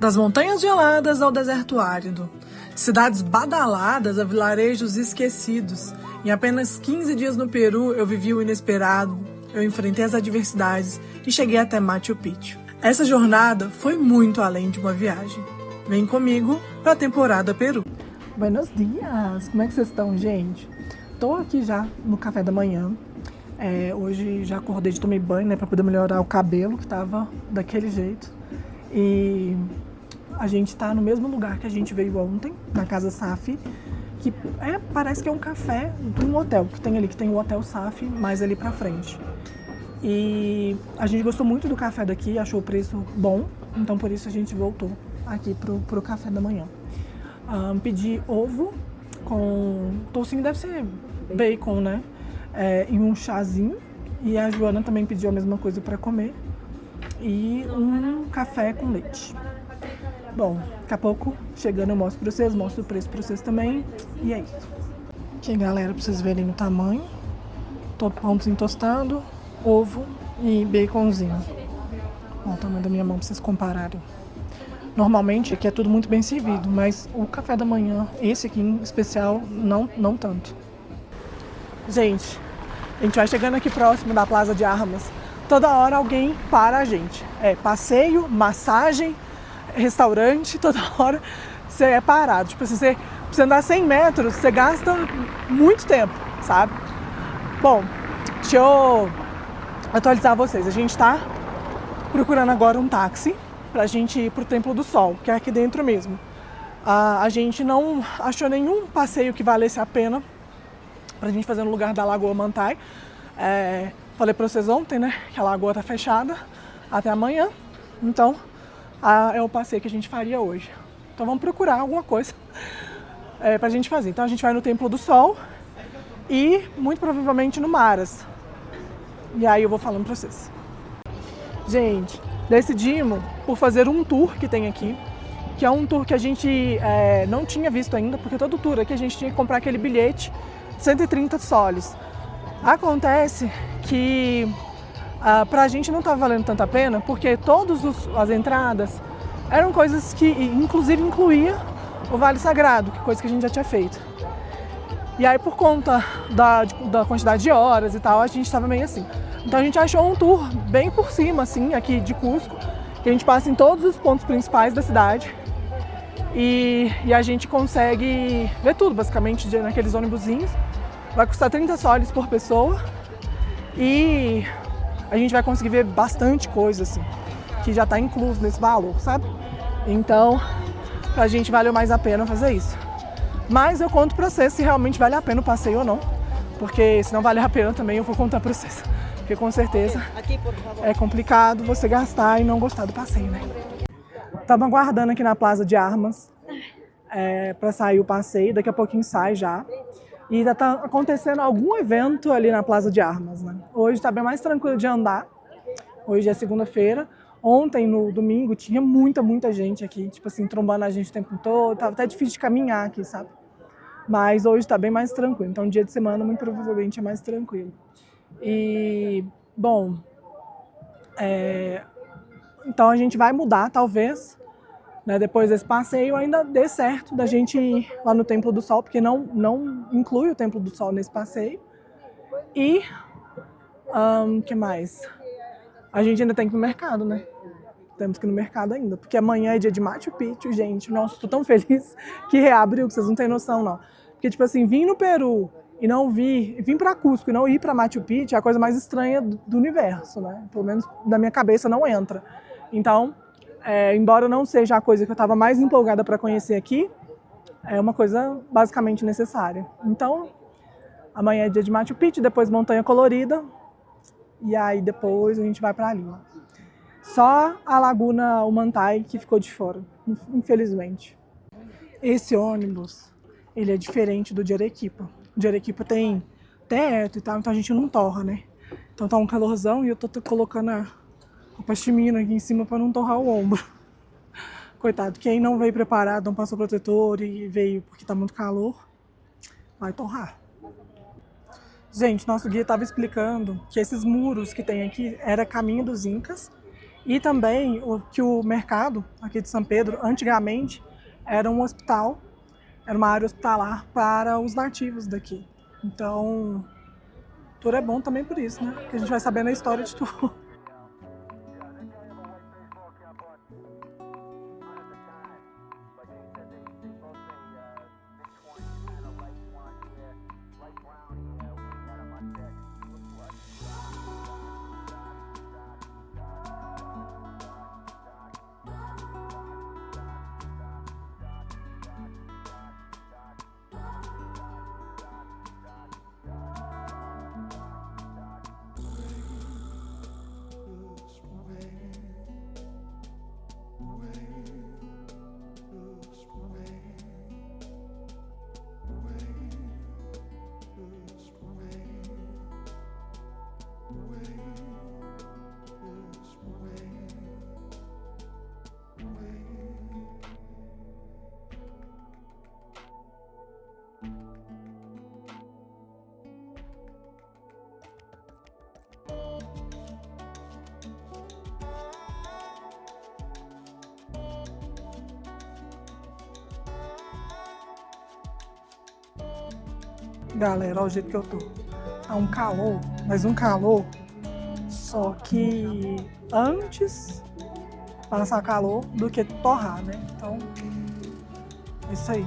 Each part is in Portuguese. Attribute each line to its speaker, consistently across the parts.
Speaker 1: Das montanhas geladas ao deserto árido, de cidades badaladas a vilarejos esquecidos. Em apenas 15 dias no Peru, eu vivi o inesperado, eu enfrentei as adversidades e cheguei até Machu Picchu. Essa jornada foi muito além de uma viagem. Vem comigo para a temporada Peru. Buenos dias! Como é que vocês estão, gente? Tô aqui já no café da manhã. Hoje já acordei, tomei banho, né, para poder melhorar o cabelo, que tava daquele jeito. E a gente tá no mesmo lugar que a gente veio ontem, na Casa Safi, que parece que é um café de um hotel, que tem ali, que tem o Hotel Safi, mais ali pra frente. E a gente gostou muito do café daqui, achou o preço bom, então por isso a gente voltou aqui pro café da manhã. Pedi ovo com toucinho, deve ser bacon, né? E um chazinho. E a Joana também pediu a mesma coisa para comer. E um café com leite. Bom, daqui a pouco, chegando, eu mostro para vocês, mostro o preço para vocês também. E é isso. Aqui, galera, para vocês verem o tamanho. Pãozinho tostado, ovo e baconzinho. Olha o tamanho da minha mão para vocês compararem. Normalmente aqui é tudo muito bem servido, mas o café da manhã, esse aqui em especial, não tanto. Gente, a gente vai chegando aqui próximo da Plaza de Armas. Toda hora alguém para a gente. Passeio, massagem, restaurante, toda hora você é parado. Tipo assim, pra você andar 100 metros, você gasta muito tempo, sabe? Bom, deixa eu atualizar vocês. A gente tá procurando agora um táxi pra gente ir pro Templo do Sol, que é aqui dentro mesmo. A gente não achou nenhum passeio que valesse a pena pra gente fazer no lugar da Lagoa Mantai. Falei pra vocês ontem, né, que a lagoa tá fechada até amanhã. Então, é o passeio que a gente faria hoje. Então vamos procurar alguma coisa pra gente fazer. Então a gente vai no Templo do Sol e muito provavelmente no Maras. E aí eu vou falando pra vocês. Gente, decidimos por fazer um tour que tem aqui, que é um tour que a gente não tinha visto ainda, porque todo tour aqui a gente tinha que comprar aquele bilhete de 130 soles. Acontece que pra gente não estava valendo tanta pena, porque todas as entradas eram coisas que inclusive incluía o Vale Sagrado, que é coisa que a gente já tinha feito. E aí por conta da quantidade de horas e tal, a gente estava meio assim. Então a gente achou um tour bem por cima, assim, aqui de Cusco, que a gente passa em todos os pontos principais da cidade e a gente consegue ver tudo, basicamente, naqueles ônibusinhos. Vai custar 30 soles por pessoa e a gente vai conseguir ver bastante coisa, assim, que já está incluso nesse valor, sabe? Então, pra gente valeu mais a pena fazer isso. Mas eu conto pra vocês se realmente vale a pena o passeio ou não, porque se não valer a pena também eu vou contar pra vocês. Porque com certeza é complicado você gastar e não gostar do passeio, né? Estamos aguardando aqui na Plaza de Armas para sair o passeio, daqui a pouquinho sai já. E ainda está acontecendo algum evento ali na Plaza de Armas, né? Hoje está bem mais tranquilo de andar, hoje é segunda-feira. Ontem, no domingo, tinha muita gente aqui, tipo assim, trombando a gente o tempo todo, tava até difícil de caminhar aqui, sabe? Mas hoje está bem mais tranquilo, então dia de semana muito provavelmente é mais tranquilo. E, bom, então a gente vai mudar, talvez, né, depois desse passeio ainda dê certo da gente ir lá no Templo do Sol, porque não inclui o Templo do Sol nesse passeio. E, que mais? A gente ainda tem que ir no mercado, né? Temos que ir no mercado ainda, porque amanhã é dia de Machu Picchu, gente. Nossa, tô tão feliz que reabriu, que vocês não têm noção, não. Porque, tipo assim, vim no Peru e não vim para Cusco e não ir para Machu Picchu é a coisa mais estranha do universo, né? Pelo menos na minha cabeça não entra. Então, embora não seja a coisa que eu estava mais empolgada para conhecer aqui, é uma coisa basicamente necessária. Então, amanhã é dia de Machu Picchu, depois Montanha Colorida, e aí depois a gente vai para Lima. Só a Laguna Humantai que ficou de fora, infelizmente. Esse ônibus, ele é diferente do de Arequipa. O de Arequipa tem teto e tal, então a gente não torra, né? Então tá um calorzão e eu tô colocando a pashmina aqui em cima para não torrar o ombro. Coitado, quem não veio preparado, não passou protetor e veio porque tá muito calor, vai torrar. Gente, nosso guia estava explicando que esses muros que tem aqui era caminho dos Incas E também que o mercado aqui de São Pedro, antigamente, era um hospital, era uma área hospitalar para os nativos daqui. Então, tudo é bom também por isso, né? Que a gente vai sabendo a história de tudo. Galera, olha o jeito que eu tô. Tá um calor, mas um calor. Só que antes passar calor do que torrar, né? Então, é isso aí.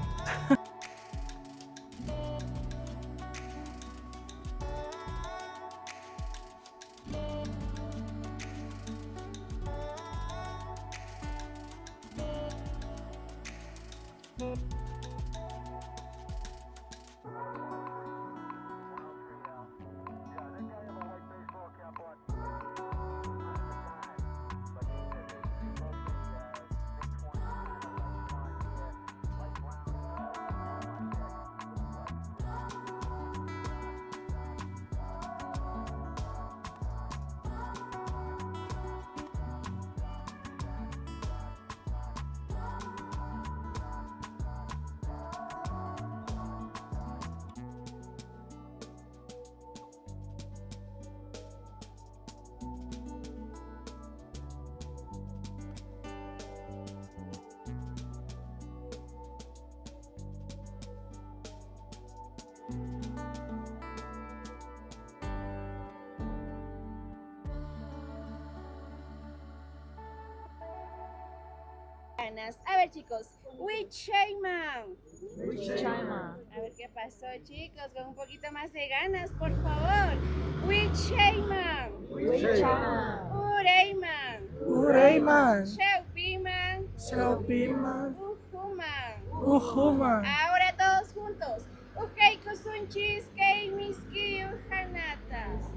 Speaker 2: A ver, chicos, Wichayman.
Speaker 3: Wichayman.
Speaker 2: A ver qué pasó, chicos, con un poquito más de ganas, por favor. Wichayman.
Speaker 3: Wichayman.
Speaker 2: Ureyman.
Speaker 1: Ureyman.
Speaker 2: Sheupiman.
Speaker 1: Sheupiman.
Speaker 2: Ujuman.
Speaker 1: Ujuman.
Speaker 2: Ahora todos juntos. Ukei kusunchis kei miski ujanatas.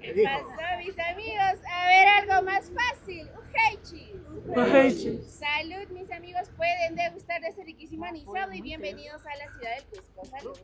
Speaker 2: ¿Qué pasó, mis amigos? A ver, algo más fácil. Ujeichis. Salud, mis amigos. Pueden degustar de este riquísimo anisado y bienvenidos a la ciudad del Cusco. Salud.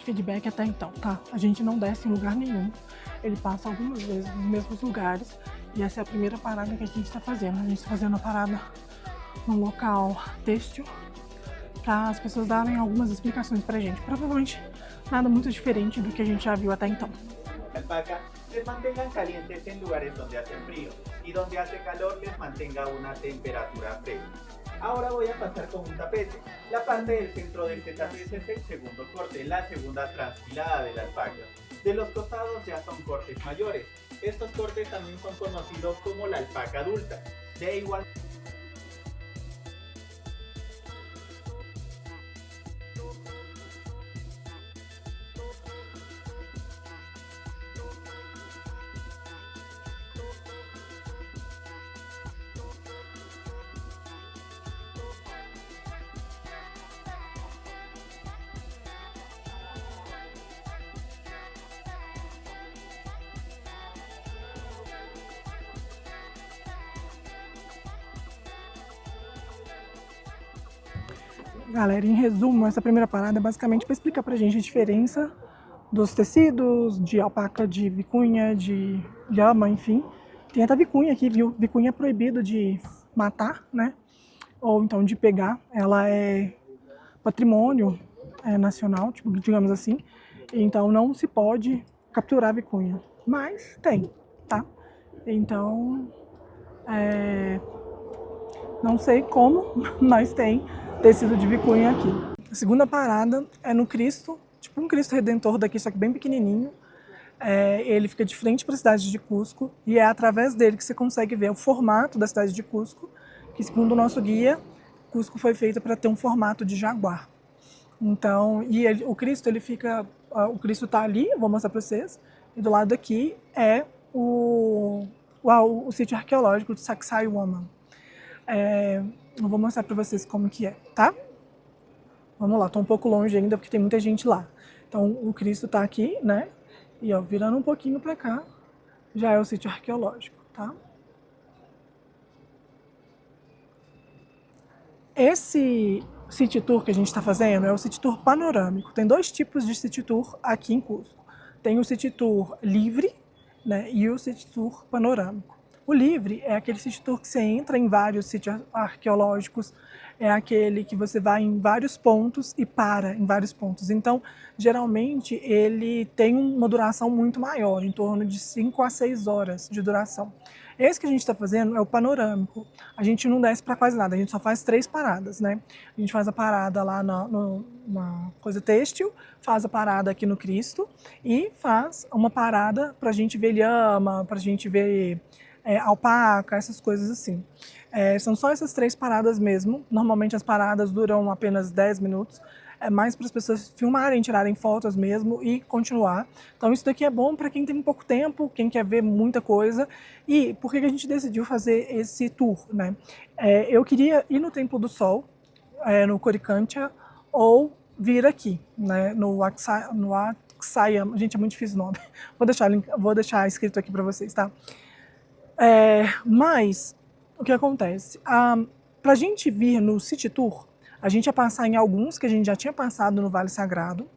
Speaker 1: Feedback até então, tá? A gente não desce em lugar nenhum. Ele passa algumas vezes nos mesmos lugares e essa é a primeira parada que a gente tá fazendo. A gente tá fazendo a parada num local têxtil para as pessoas darem algumas explicações pra gente. Provavelmente nada muito diferente do que a gente já viu até então.
Speaker 4: Alpaca les mantengan calientes en lugares donde hace frío y donde hace calor les mantenga una temperatura fresca. Ahora voy a pasar con un tapete. La parte del centro de este tapete es el segundo corte, la segunda transpilada de la alpaca. De los costados ya son cortes mayores. Estos cortes también son conocidos como la alpaca adulta. De igual
Speaker 1: Galera, em resumo, essa primeira parada é basicamente para explicar pra gente a diferença dos tecidos, de alpaca, de vicunha, de lhama, enfim. Tem até vicunha aqui, viu? Vicunha é proibido de matar, né? Ou então de pegar. Ela é patrimônio nacional, tipo, digamos assim. Então não se pode capturar a vicunha. Mas tem, tá? Então, não sei como, mas tem tecido de vicunha aqui. A segunda parada é no Cristo, tipo um Cristo Redentor daqui, só que bem pequenininho. Ele fica de frente para a cidade de Cusco e é através dele que você consegue ver o formato da cidade de Cusco, que segundo o nosso guia, Cusco foi feita para ter um formato de jaguar. Então, o Cristo, ele fica, o Cristo está ali, vou mostrar para vocês, e do lado aqui é o sítio arqueológico de Sacsayhuaman. Eu vou mostrar para vocês como que é, tá? Vamos lá, tô um pouco longe ainda porque tem muita gente lá. Então, o Cristo tá aqui, né? E ó, virando um pouquinho para cá, já é o sítio arqueológico, tá? Esse city tour que a gente está fazendo é o city tour panorâmico. Tem dois tipos de city tour aqui em Cusco. Tem o city tour livre, né, e o city tour panorâmico. O livre é aquele city tour que você entra em vários sítios arqueológicos, é aquele que você vai em vários pontos e para em vários pontos. Então, geralmente, ele tem uma duração muito maior, em torno de 5 a 6 horas de duração. Esse que a gente está fazendo é o panorâmico. A gente não desce para quase nada, a gente só faz 3 paradas, né? A gente faz a parada lá na coisa têxtil, faz a parada aqui no Cristo e faz uma parada para a gente ver lhama, para a gente ver alpaca, essas coisas assim. São só essas 3 paradas mesmo. Normalmente as paradas duram apenas 10 minutos. É mais para as pessoas filmarem, tirarem fotos mesmo e continuar. Então isso daqui é bom para quem tem pouco tempo, quem quer ver muita coisa. E por que a gente decidiu fazer esse tour, né? Eu queria ir no Templo do Sol, no Coricancha, ou vir aqui, né, no Sacsayhuaman. Gente, é muito difícil o nome. Vou deixar escrito aqui para vocês, tá? Mas o que acontece? Para a gente vir no City Tour, a gente ia passar em alguns que a gente já tinha passado no Vale Sagrado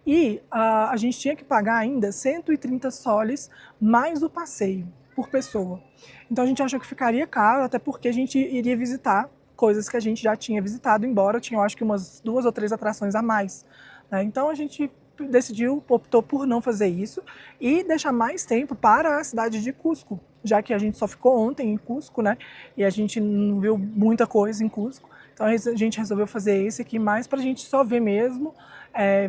Speaker 1: e a gente tinha que pagar ainda 130 soles mais o passeio por pessoa. Então a gente achou que ficaria caro, até porque a gente iria visitar coisas que a gente já tinha visitado, embora tinha, eu acho que umas 2 ou 3 atrações a mais, né? Então a gente optou por não fazer isso e deixar mais tempo para a cidade de Cusco, já que a gente só ficou ontem em Cusco, né? E a gente não viu muita coisa em Cusco. Então a gente resolveu fazer esse aqui mais para a gente só ver mesmo,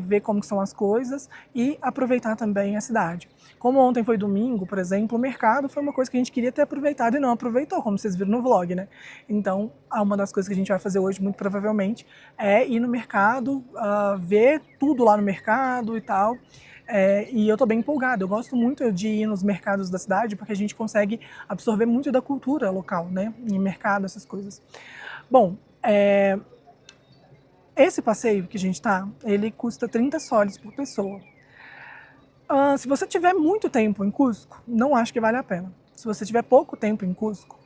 Speaker 1: ver como são as coisas e aproveitar também a cidade. Como ontem foi domingo, por exemplo, o mercado foi uma coisa que a gente queria ter aproveitado e não aproveitou, como vocês viram no vlog, né? Então, uma das coisas que a gente vai fazer hoje, muito provavelmente, é ir no mercado, ver tudo lá no mercado e tal. E eu tô bem empolgada, eu gosto muito de ir nos mercados da cidade porque a gente consegue absorver muito da cultura local, né? Em mercado, essas coisas. Bom, esse passeio que a gente tá, ele custa 30 soles por pessoa. Se você tiver muito tempo em Cusco, não acho que vale a pena. Se você tiver pouco tempo em Cusco,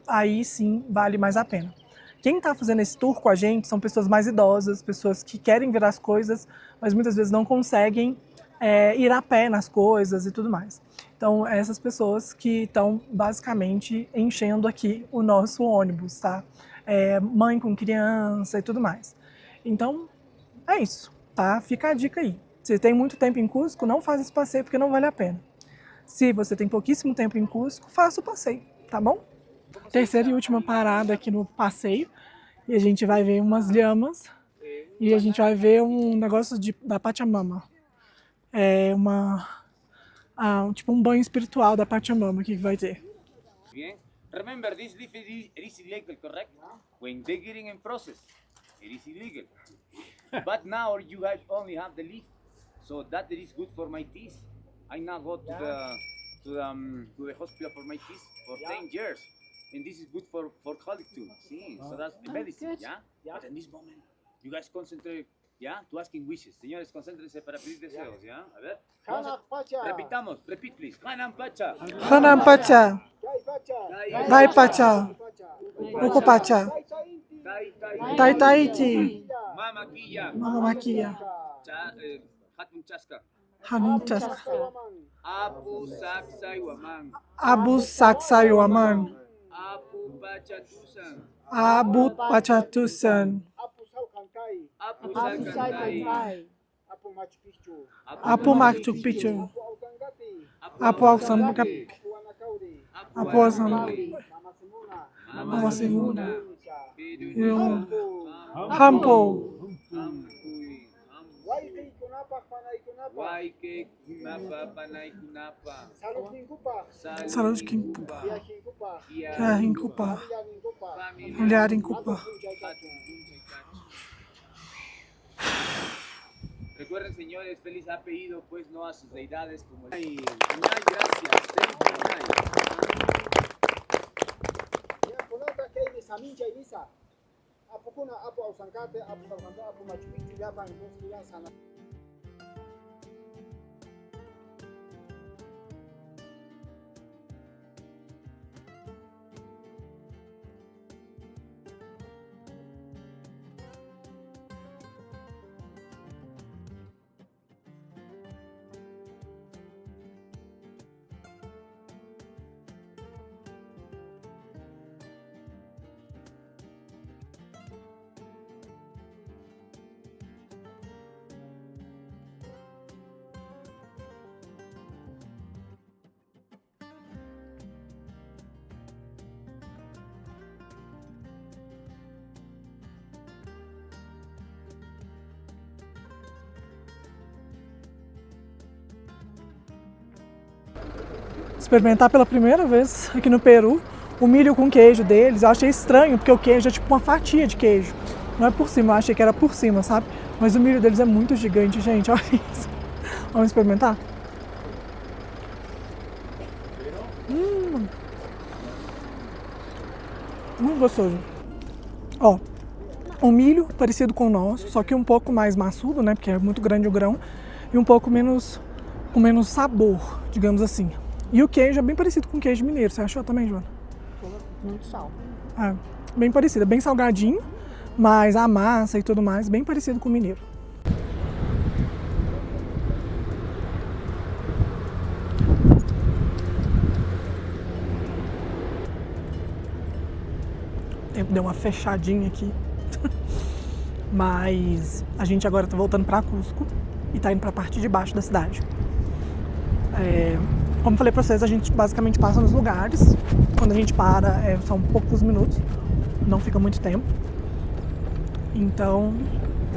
Speaker 1: aí sim vale mais a pena. Quem está fazendo esse tour com a gente são pessoas mais idosas, pessoas que querem ver as coisas, mas muitas vezes não conseguem ir a pé nas coisas e tudo mais. Então, essas pessoas que estão basicamente enchendo aqui o nosso ônibus, tá? Mãe com criança e tudo mais. Então, é isso, tá? Fica a dica aí. Se tem muito tempo em Cusco, não faz esse passeio porque não vale a pena. Se você tem pouquíssimo tempo em Cusco, faça o passeio, tá bom? Terceira e última parada aqui no passeio. E a gente vai ver umas lhamas. E a gente vai ver um negócio da Pachamama. Tipo um banho espiritual da Pachamama que vai ter.
Speaker 5: Bien. Remember, this leaf is illegal, correct? When they get in process, it is illegal. But now you guys only have the leaf, so that is good for my teeth. I now go to the hospital for my teeth for 10 years, and this is good for colic too. See, so that's the medicine, yeah? But in this moment, you guys concentrate, yeah, to asking wishes. Señores, concéntrense para pedir deseos, yeah? A ver. Repitamos, repeat please. Hanan Pacha.
Speaker 1: Hanan Pacha. Dai Pacha. Uko Pacha. Tai Tahiti.
Speaker 5: Mamaquilla.
Speaker 1: Mamaquilla.
Speaker 5: Hatun Chaska.
Speaker 1: Hanun Chaska.
Speaker 5: Apu Saksai Waman.
Speaker 1: Abu Saksai Waman.
Speaker 5: Apu Pachatusan.
Speaker 1: Abu Pachatusan.
Speaker 5: Apu Salkantai.
Speaker 1: Apu Machu Picchu. Apu Alsambaki. Apu Alsambaki. Mama Simuna. Hampo.
Speaker 5: Waike Kunapa Panai Kunapa.
Speaker 1: Saúde Kimpupa. Kiahin Kupa. Mulher em Kupa.
Speaker 5: Recuerden, señores, feliz apellido, pues no a sus deidades como el... Ay, gracias.
Speaker 1: Experimentar pela primeira vez aqui no Peru o milho com queijo deles. Eu achei estranho, porque o queijo é tipo uma fatia de queijo. Não é por cima, eu achei que era por cima, sabe? Mas o milho deles é muito gigante, gente. Olha isso. Vamos experimentar? Muito gostoso. Ó, o milho parecido com o nosso, só que um pouco mais maçudo, né? Porque é muito grande o grão. E um pouco menos, com menos sabor, digamos assim. E o queijo é bem parecido com o queijo mineiro. Você achou também, Joana?
Speaker 3: Muito sal.
Speaker 1: É, bem parecido. É bem salgadinho, mas a massa e tudo mais, bem parecido com o mineiro. O tempo deu uma fechadinha aqui. Mas a gente agora tá voltando para Cusco e tá indo para a parte de baixo da cidade. Como falei para vocês, a gente basicamente passa nos lugares. Quando a gente para, são poucos minutos, não fica muito tempo. Então,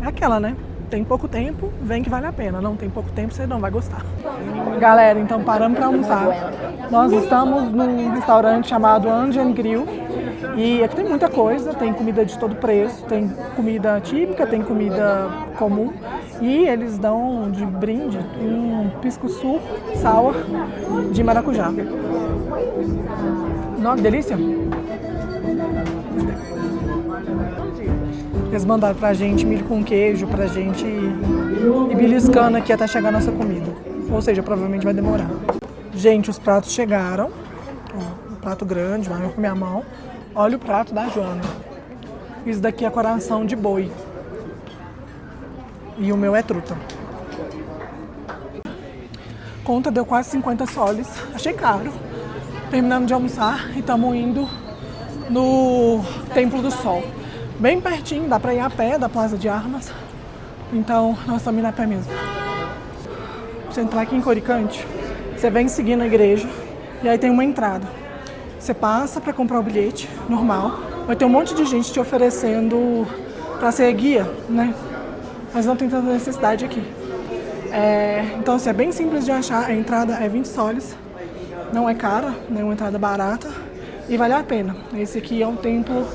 Speaker 1: é aquela, né? Tem pouco tempo, vem que vale a pena. Não tem pouco tempo, você não vai gostar. Galera, então paramos para almoçar. Nós estamos num restaurante chamado Andean Grill. E aqui tem muita coisa, tem comida de todo preço, tem comida típica, tem comida comum. E eles dão de brinde um pisco-sur sour de maracujá. Nossa, que delícia! Eles mandaram pra gente milho com queijo, pra gente ir beliscando aqui até chegar a nossa comida. Ou seja, provavelmente vai demorar. Gente, os pratos chegaram. Ó, um prato grande, maior com minha mão. Olha o prato da Joana. Isso daqui é coração de boi. E o meu é truta. Conta deu quase 50 soles. Achei caro. Terminamos de almoçar e estamos indo no Templo do Sol. Bem pertinho, dá pra ir a pé da Plaza de Armas. Então, nós estamos indo a pé mesmo. Você entrar aqui em Coricante, você vem seguindo a igreja e aí tem uma entrada. Você passa para comprar o bilhete, normal. Vai ter um monte de gente te oferecendo para ser guia, né? Mas não tem tanta necessidade aqui. Então, assim, é bem simples de achar. A entrada é 20 soles. Não é cara, né? É uma entrada barata. E vale a pena. Esse aqui é um templo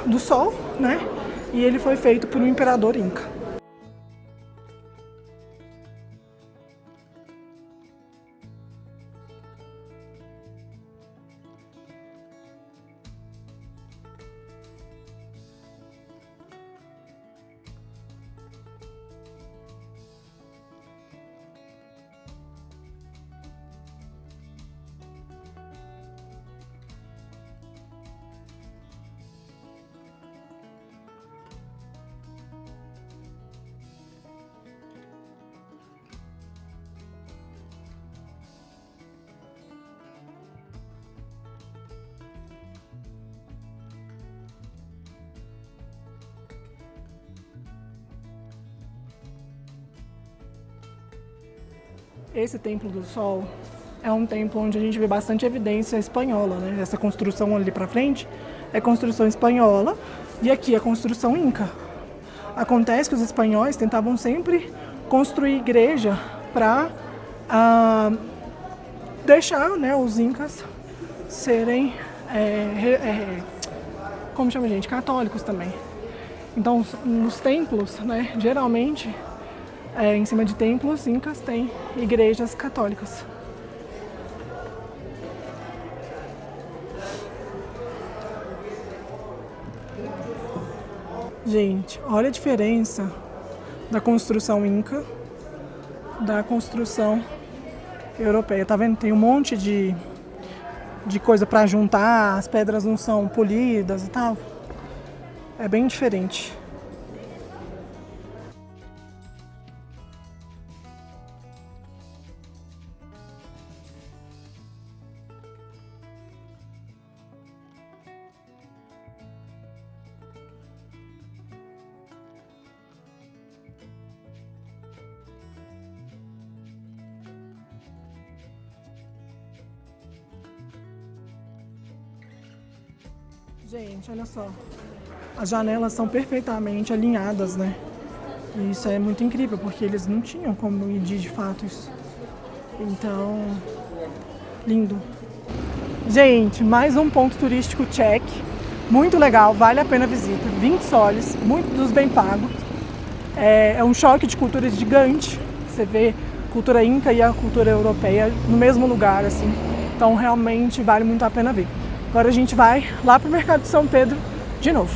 Speaker 1: do Sol, né? E ele foi feito por um imperador Inca. Esse Templo do Sol é um templo onde a gente vê bastante evidência espanhola, né? Essa construção ali pra frente é construção espanhola e aqui é construção inca. Acontece que os espanhóis tentavam sempre construir igreja para deixar, né, os incas serem, como chama, gente, católicos também. Então, nos templos, né, geralmente, em cima de templos incas tem igrejas católicas. Gente, olha a diferença da construção inca da construção europeia. Tá vendo? Tem um monte de coisa para juntar, as pedras não são polidas e tal. É bem diferente. Gente, olha só. As janelas são perfeitamente alinhadas, né? E isso é muito incrível, porque eles não tinham como medir de fato isso. Então, lindo. Gente, mais um ponto turístico check. Muito legal, vale a pena a visita. 20 soles, muito dos bem pagos. É um choque de culturas gigante. Você vê a cultura inca e a cultura europeia no mesmo lugar, assim. Então, realmente vale muito a pena ver. Agora a gente vai lá pro Mercado de São Pedro de novo.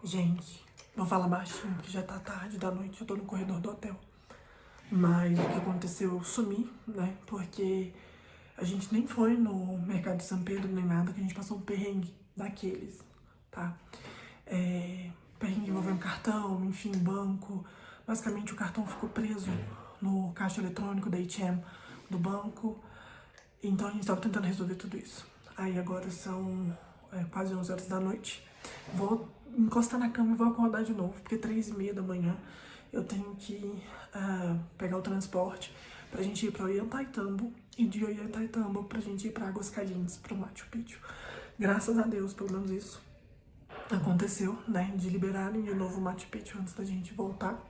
Speaker 1: Gente, vou falar baixinho, que já tá tarde da noite, eu tô no corredor do hotel. Mas o que aconteceu, eu sumi, né? Porque a gente nem foi no Mercado de São Pedro nem nada, que a gente passou um perrengue daqueles, tá? Perrengue envolvendo cartão, enfim, banco. Basicamente o cartão ficou preso no caixa eletrônico da ATM do banco. Então a gente tava tentando resolver tudo isso. Aí agora são quase 11 horas da noite. Vou encostar na cama e vou acordar de novo, porque 3h30 da manhã eu tenho que pegar o transporte pra gente ir pra Ollantaytambo e de Ollantaytambo pra gente ir pra Águas Calientes, pro Machu Picchu. Graças a Deus, pelo menos isso aconteceu, né? De liberarem de novo o Machu Picchu antes da gente voltar.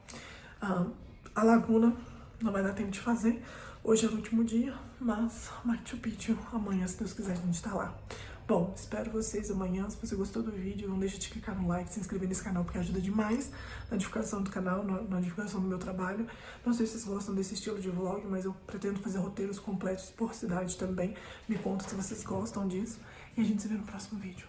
Speaker 1: A Laguna não vai dar tempo de fazer. Hoje é o último dia, mas Machu Picchu, amanhã, se Deus quiser, a gente tá lá. Bom, espero vocês amanhã. Se você gostou do vídeo, não deixe de clicar no like, se inscrever nesse canal, porque ajuda demais na divulgação do canal, na divulgação do meu trabalho. Não sei se vocês gostam desse estilo de vlog, mas eu pretendo fazer roteiros completos por cidade também. Me conta se vocês gostam disso. E a gente se vê no próximo vídeo.